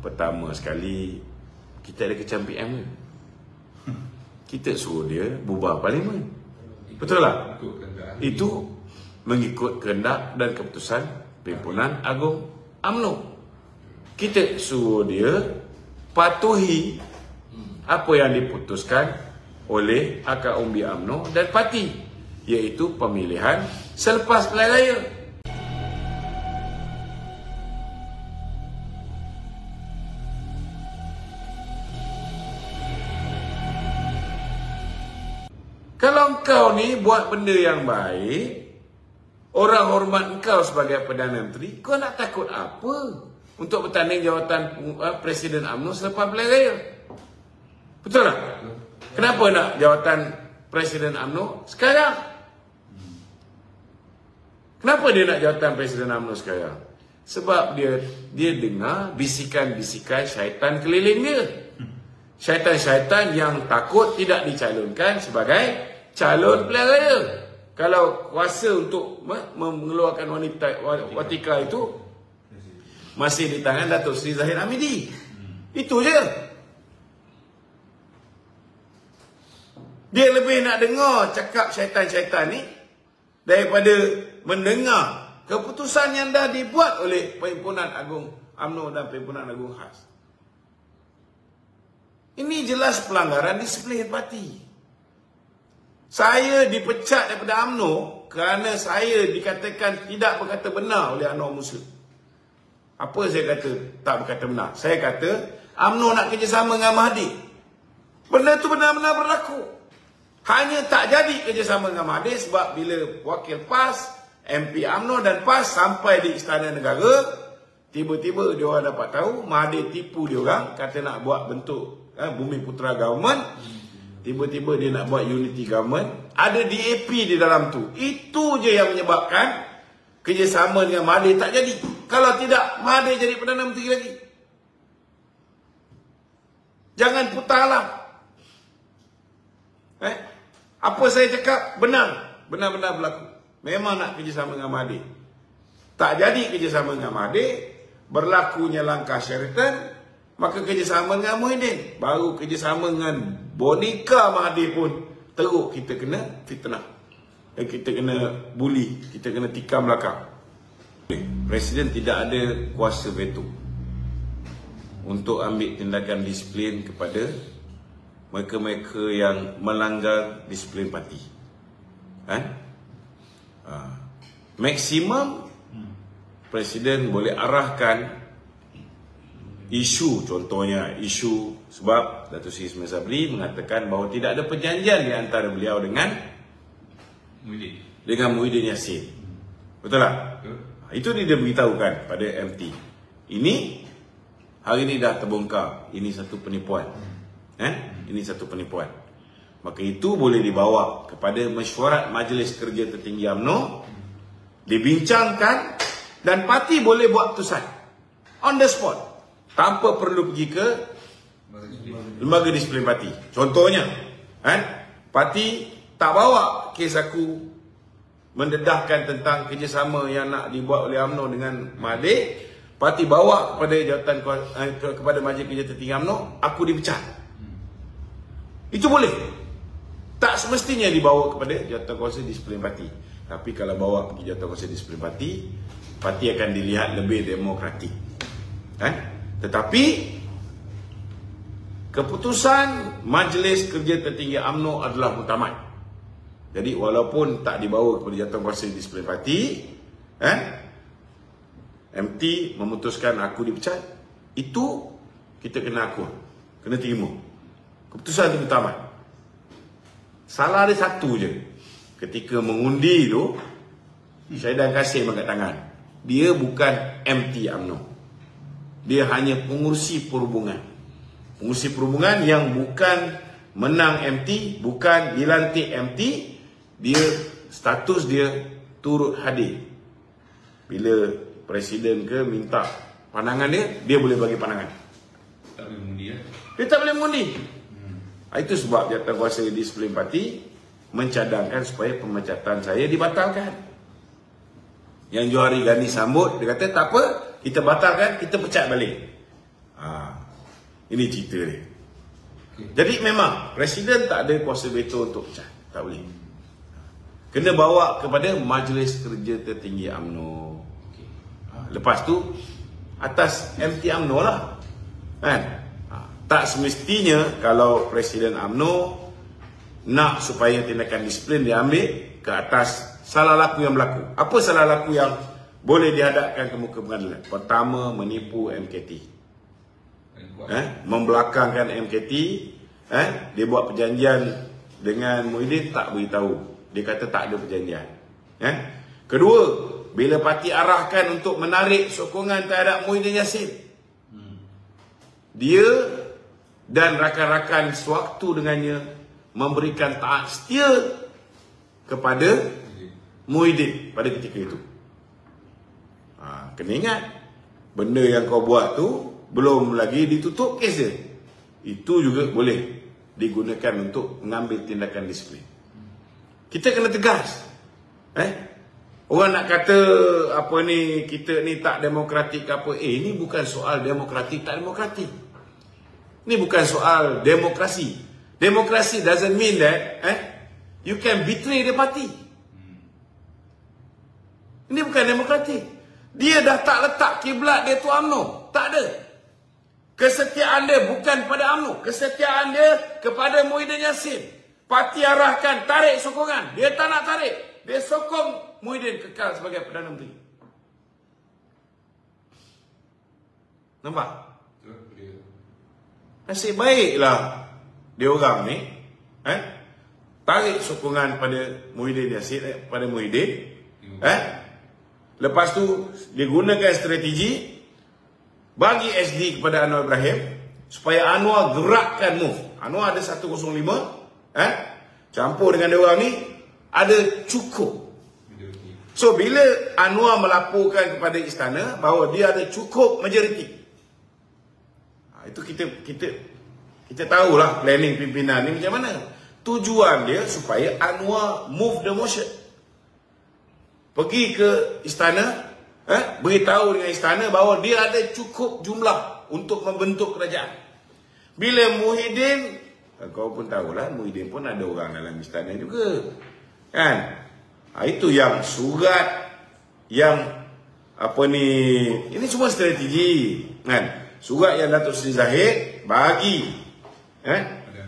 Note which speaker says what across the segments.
Speaker 1: Pertama sekali, kita ada kecam PM ke? Kita suruh dia bubar parlimen. Betul tak? Itu mengikut kehendak dan keputusan Perhimpunan Agung UMNO. Kita suruh dia patuhi apa yang diputuskan oleh akar umbi UMNO dan parti, iaitu pemilihan selepas pilihan raya. Kalau engkau ni buat benda yang baik, orang hormat engkau sebagai Perdana Menteri, kau nak takut apa untuk bertanding jawatan Presiden UMNO selepas pilihan raya? Betul tak? Kenapa nak jawatan Presiden UMNO sekarang? Kenapa dia nak jawatan Presiden UMNO sekarang? Sebab dia dengar bisikan-bisikan syaitan keliling dia. Syaitan-syaitan yang takut tidak dicalonkan sebagai calon pilihan raya. Kalau kuasa untuk mengeluarkan watika itu masih di tangan Datuk Seri Zahid Hamidi. Itu je. Dia lebih nak dengar cakap syaitan-syaitan ni daripada mendengar keputusan yang dah dibuat oleh Perhimpunan Agung UMNO dan Perhimpunan Agung Khas. Ini jelas pelanggaran disiplin parti. Saya dipecat daripada UMNO kerana saya dikatakan tidak berkata benar oleh Anwar Muslim. Apa saya kata tak berkata benar? Saya kata UMNO nak kerjasama dengan Mahathir. Benda tu benar-benar berlaku. Hanya tak jadi kerjasama dengan Mahathir sebab bila wakil PAS, MP UMNO dan PAS sampai di Istana Negara, tiba-tiba dia orang dapat tahu Mahathir tipu dia orang, kata nak buat bentuk Bumi Putera Government. Tiba-tiba dia nak buat Unity Government. Ada DAP di dalam tu. Itu je yang menyebabkan kerjasama dengan Mahathir tak jadi. Kalau tidak, Mahathir jadi Perdana Menteri lagi. Jangan putarlah. Apa saya cakap benar. Benar-benar berlaku. Memang nak kerjasama dengan Mahathir. Tak jadi kerjasama dengan Mahathir, berlakunya langkah Sheraton, maka kerjasama dengan Muhyiddin. Baru kerjasama dengan boneka Mahathir pun teruk kita kena fitnah. Kita kena bully. Kita kena tikam belakang. Presiden tidak ada kuasa veto untuk ambil tindakan disiplin kepada mereka-mereka yang melanggar disiplin parti. Maksimum Presiden boleh arahkan isu, contohnya isu sebab Datuk Seri Ismail Sabri mengatakan bahawa tidak ada perjanjian di antara beliau dengan Muhyiddin Yassin. Betul tak? Itu dia beritahukan pada MT. Ini hari ini dah terbongkar. Ini satu penipuan. Ini satu penipuan. Maka itu boleh dibawa kepada mesyuarat Majlis Kerja Tertinggi UMNO, dibincangkan dan parti boleh buat keputusan on the spot, tanpa perlu pergi ke lembaga disiplin parti. Contohnya, parti tak bawa kes aku mendedahkan tentang kerjasama yang nak dibuat oleh UMNO dengan Mahathir. Parti bawa kepada jawatan kepada Majlis Kerja Tertinggi UMNO, aku dipecat. Itu boleh. Tak semestinya dibawa kepada jawatan kuasa disiplin parti. Tapi kalau bawa pergi jawatan kuasa disiplin parti, parti akan dilihat lebih demokratik. Tetapi keputusan Majlis Kerja Tertinggi UMNO adalah muktamad. Jadi walaupun tak dibawa kepada jawatan kuasa disiplin parti, MT memutuskan aku dipecat, itu kita kena akui, kena terima. Keputusan itu muktamad. Salah ada satu je. Ketika mengundi tu, Syahidan Kasim angkat tangan. Dia bukan MT UMNO. Dia hanya pengurusi perhubungan. Pengurusi perhubungan yang bukan menang MT, bukan dilantik MT. Dia, status dia turut hadir. Bila Presiden ke minta pandangan dia boleh bagi pandangan.
Speaker 2: Tak boleh mengundi ya?
Speaker 1: Dia tak boleh mengundi. Itu sebab jawatan kuasa disiplin parti mencadangkan supaya pemecatan saya dibatalkan. Yang Johari Ghani sambut, dia kata tak apa, kita batalkan, kita pecat balik. Ini cerita dia. Jadi memang Presiden tak ada kuasa veto untuk pecah. Tak boleh. Kena bawa kepada Majlis Kerja Tertinggi UMNO. Lepas tu atas MT UMNO lah. Kan? Tak semestinya kalau Presiden UMNO nak supaya tindakan disiplin diambil ke atas salah laku yang berlaku. Apa salah laku yang boleh dihadapkan ke muka pengadilan? Pertama, menipu MKT. Membelakangkan MKT. Dia buat perjanjian dengan Muhyiddin, tak beritahu. Dia kata tak ada perjanjian. Kedua, bila parti arahkan untuk menarik sokongan terhadap Muhyiddin Yassin, dia dan rakan-rakan sewaktu dengannya memberikan taat setia kepada Muhyiddin pada ketika itu. Kena ingat, benda yang kau buat tu belum lagi ditutup kes dia. Itu juga boleh digunakan untuk mengambil tindakan disiplin. Kita kena tegas. Orang nak kata apa ni, kita ni tak demokratik apa. Ini bukan soal demokratik tak demokratik. Ini bukan soal demokrasi. Demokrasi doesn't mean that you can betray the party. Ini bukan demokratik. Dia dah tak letak kiblat dia tu UMNO. Tak ada. Kesetiaan dia bukan pada UMNO. Kesetiaan dia kepada Muhyiddin Yassin. Parti arahkan, tarik sokongan. Dia tak nak tarik. Dia sokong Muhyiddin kekal sebagai Perdana Menteri. Nampak? Nasib baiklah dia orang ni tarik sokongan pada Muhyiddin Yassin, pada Muhyiddin. Lepas tu dia gunakan strategi bagi SD kepada Anwar Ibrahim supaya Anwar gerakkan move. Anwar ada 105, campur dengan dia orang ni ada cukup. So bila Anwar melaporkan kepada istana bahawa dia ada cukup majoriti, itu kita tahulah planning pimpinan ni macam mana. Tujuan dia supaya Anwar move the motion. Pergi ke istana, beritahu dengan istana bahawa dia ada cukup jumlah untuk membentuk kerajaan. Bila Muhyiddin, kau pun tahulah Muhyiddin pun ada orang dalam istana juga. Kan? Itu yang surat yang apa ni, ini semua strategi. Kan? Surat yang Datuk Seri Zahid bagi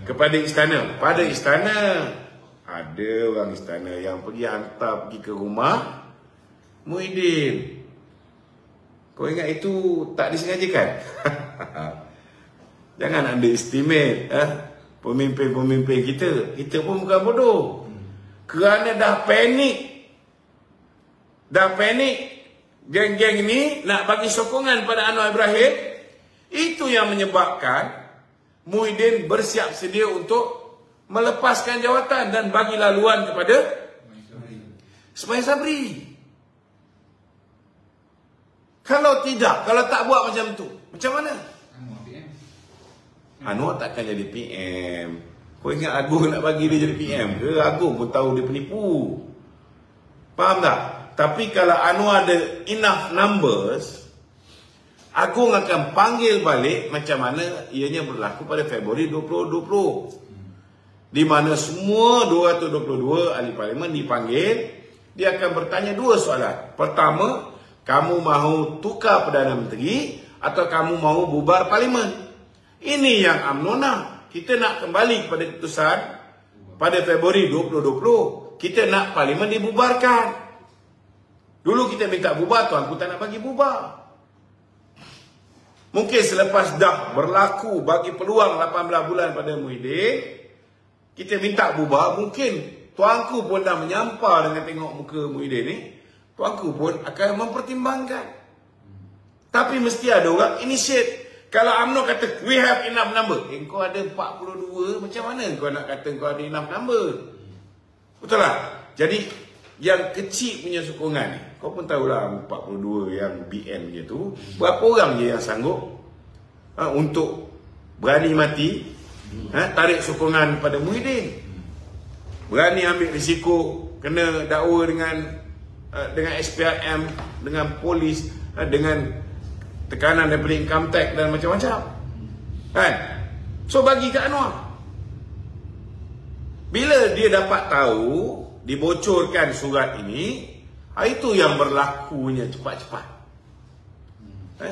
Speaker 1: kepada istana. Pada istana ada orang istana yang pergi ke rumah Muhyiddin. Kau ingat itu tak disengajakan? Jangan underestimate pemimpin-pemimpin kita. Kita pun bukan bodoh. Kerana dah panik, geng-geng ni nak bagi sokongan pada Anwar Ibrahim. Itu yang menyebabkan Muhyiddin bersiap sedia untuk melepaskan jawatan dan bagi laluan kepada Ismail Sabri. Kalau tidak, kalau tak buat macam tu, macam mana? Anwar takkan jadi PM. Kau ingat Agung nak bagi dia jadi PM ke? Agung pun tahu dia penipu. Faham tak? Tapi kalau Anwar ada enough numbers, Agung akan panggil balik macam mana ianya berlaku pada Februari 2020. Di mana semua 222 ahli parlimen dipanggil. Dia akan bertanya dua soalan. Pertama, kamu mahu tukar Perdana Menteri atau kamu mahu bubar parlimen? Ini yang UMNO nak. Kita nak kembali kepada keputusan pada Februari 2020. Kita nak parlimen dibubarkan. Dulu kita minta bubar, tuanku tak nak bagi bubar. Mungkin selepas dah berlaku bagi peluang 18 bulan pada Muhyiddin, kita minta bubar, mungkin tuanku pun dah menyampar dengan tengok muka Muhyiddin ni, tuanku pun akan mempertimbangkan. Tapi mesti ada orang initiate. Kalau UMNO kata we have enough number, kau ada 42, macam mana kau nak kata kau ada enough number? Betul tak? Jadi yang kecil punya sokongan ni, kau pun tahulah 42 yang BN punya tu, berapa orang je yang sanggup untuk berani mati tarik sokongan pada Muhyiddin, berani ambil risiko kena dakwa dengan SPRM, dengan polis, dengan tekanan daripada income tax dan macam-macam. Kan? So bagi Kak Anwar, bila dia dapat tahu dibocorkan surat ini, itu yang berlakunya cepat-cepat.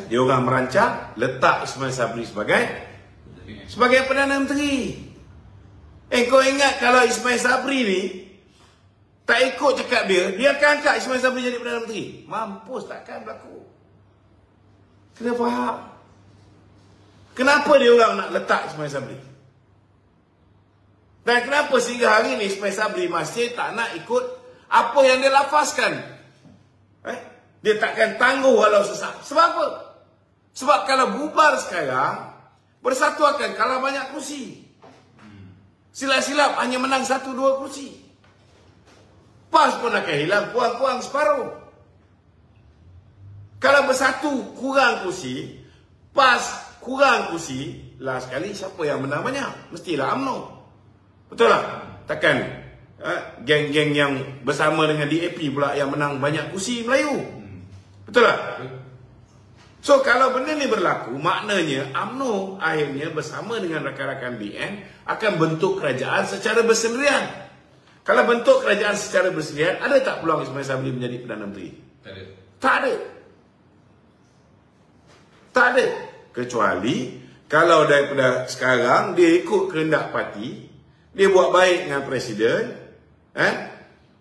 Speaker 1: Dia orang merancang letak Ismail Sabri sebagai Perdana Menteri. Kau ingat kalau Ismail Sabri ni tak ikut cakap dia akan angkat Ismail Sabri jadi Perdana Menteri? Mampus, takkan berlaku. Kena faham. Kenapa dia orang nak letak Ismail Sabri? Dan kenapa sehingga hari ni Ismail Sabri masih tak nak ikut apa yang dia lafazkan? Dia takkan tangguh walau sesak. Sebab apa? Sebab kalau bubar sekarang, Bersatu akan kalah banyak kursi. Silap-silap hanya menang 1-2 kursi. PAS pun akan hilang kurang-kurang separuh. Kalau Bersatu kurang kursi, PAS kurang kursi, last sekali siapa yang menang banyak? Mestilah UMNO. Betul tak? Takkan geng-geng yang bersama dengan DAP pula yang menang banyak kursi Melayu. Betul tak? So kalau benda ni berlaku, maknanya UMNO akhirnya bersama dengan rakan-rakan BN akan bentuk kerajaan secara bersendirian. Kalau bentuk kerajaan secara bersendirian, ada tak peluang Ismail Sabri menjadi Perdana Menteri?
Speaker 2: Tak ada.
Speaker 1: Tak ada. Tak ada. Kecuali kalau daripada sekarang dia ikut kehendak parti, dia buat baik dengan Presiden,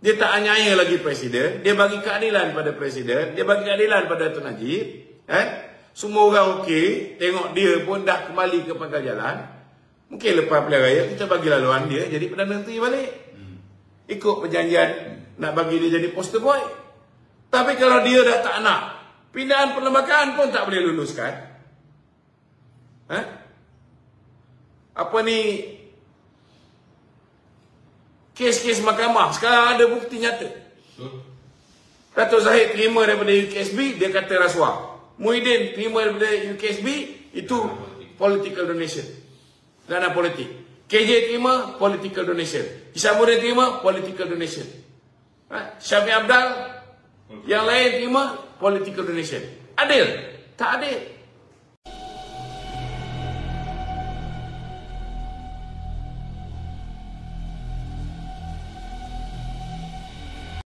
Speaker 1: dia tak anyaya lagi Presiden, dia bagi keadilan pada Presiden, dia bagi keadilan pada Tun Najib, semua orang okey, tengok dia pun dah kembali ke pangkal jalan. Mungkin lepas pilihan raya kita bagi laluan dia jadi Perdana Menteri balik. Ikut perjanjian nak bagi dia jadi poster boy. Tapi kalau dia dah tak nak, pindahan perlembagaan pun tak boleh luluskan. Apa ni, kes-kes mahkamah sekarang ada bukti nyata. Datuk Zahid terima daripada UKSB, dia kata rasuah. Muhyiddin terima daripada UKSB, itu political donation, dana politik. KJ terima political donation, Hishamuddin terima political donation, Syafiq Abdal yang lain terima political donation. Adil? Tak adil.